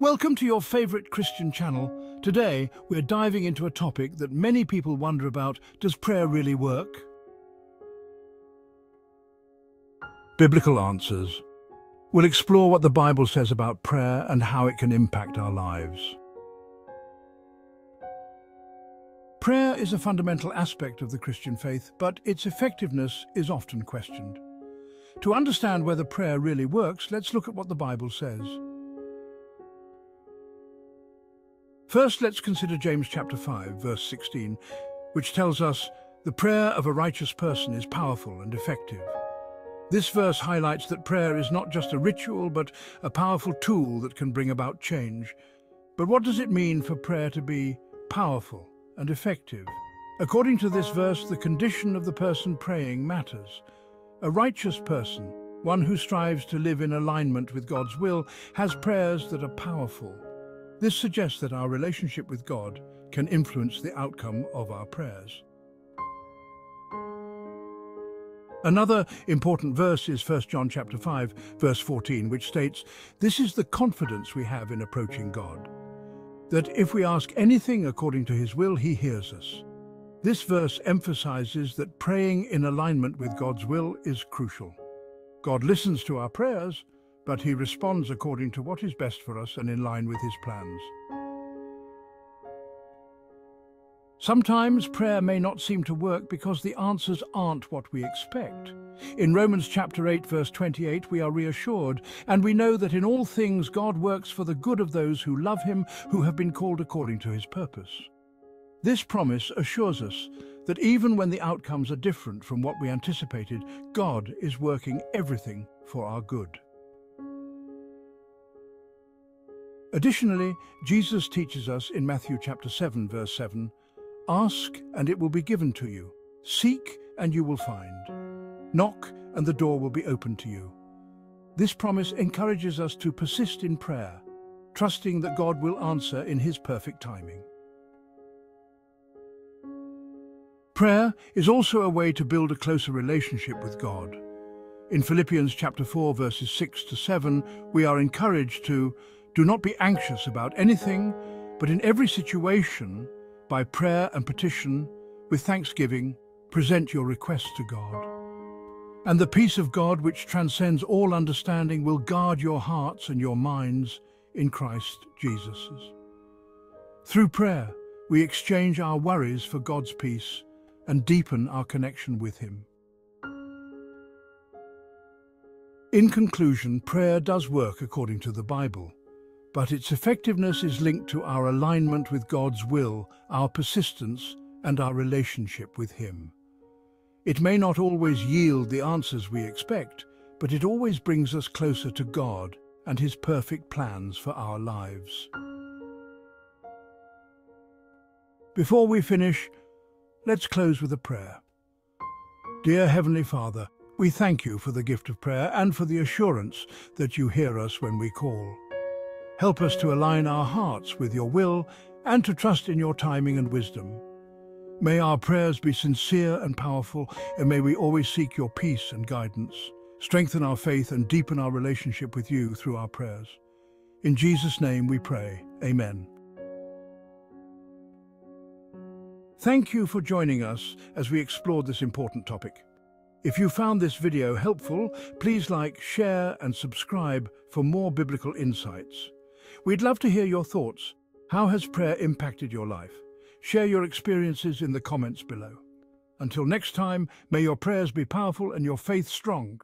Welcome to your favorite Christian channel. Today, we're diving into a topic that many people wonder about. Does prayer really work? Biblical answers. We'll explore what the Bible says about prayer and how it can impact our lives. Prayer is a fundamental aspect of the Christian faith, but its effectiveness is often questioned. To understand whether prayer really works, let's look at what the Bible says. First, let's consider James chapter 5, verse 16, which tells us, "The prayer of a righteous person is powerful and effective." This verse highlights that prayer is not just a ritual, but a powerful tool that can bring about change. But what does it mean for prayer to be powerful and effective? According to this verse, the condition of the person praying matters. A righteous person, one who strives to live in alignment with God's will, has prayers that are powerful. This suggests that our relationship with God can influence the outcome of our prayers. Another important verse is 1 John chapter 5, verse 14, which states, "This is the confidence we have in approaching God, that if we ask anything according to his will, he hears us." This verse emphasizes that praying in alignment with God's will is crucial. God listens to our prayers, but he responds according to what is best for us and in line with his plans. Sometimes prayer may not seem to work because the answers aren't what we expect. In Romans chapter 8, verse 28, we are reassured, "And we know that in all things God works for the good of those who love him, who have been called according to his purpose." This promise assures us that even when the outcomes are different from what we anticipated, God is working everything for our good. Additionally, Jesus teaches us in Matthew chapter 7, verse 7, "Ask, and it will be given to you. Seek, and you will find. Knock, and the door will be opened to you." This promise encourages us to persist in prayer, trusting that God will answer in his perfect timing. Prayer is also a way to build a closer relationship with God. In Philippians chapter 4, verses 6 to 7, we are encouraged to "Do not be anxious about anything, but in every situation, by prayer and petition, with thanksgiving, present your requests to God. And the peace of God, which transcends all understanding, will guard your hearts and your minds in Christ Jesus." Through prayer, we exchange our worries for God's peace and deepen our connection with him. In conclusion, prayer does work according to the Bible, but its effectiveness is linked to our alignment with God's will, our persistence, and our relationship with him. It may not always yield the answers we expect, but it always brings us closer to God and his perfect plans for our lives. Before we finish, let's close with a prayer. Dear Heavenly Father, we thank you for the gift of prayer and for the assurance that you hear us when we call. Help us to align our hearts with your will and to trust in your timing and wisdom. May our prayers be sincere and powerful, and may we always seek your peace and guidance. Strengthen our faith and deepen our relationship with you through our prayers. In Jesus' name we pray. Amen. Thank you for joining us as we explored this important topic. If you found this video helpful, please like, share, and subscribe for more biblical insights. We'd love to hear your thoughts. How has prayer impacted your life? Share your experiences in the comments below. Until next time, may your prayers be powerful and your faith strong.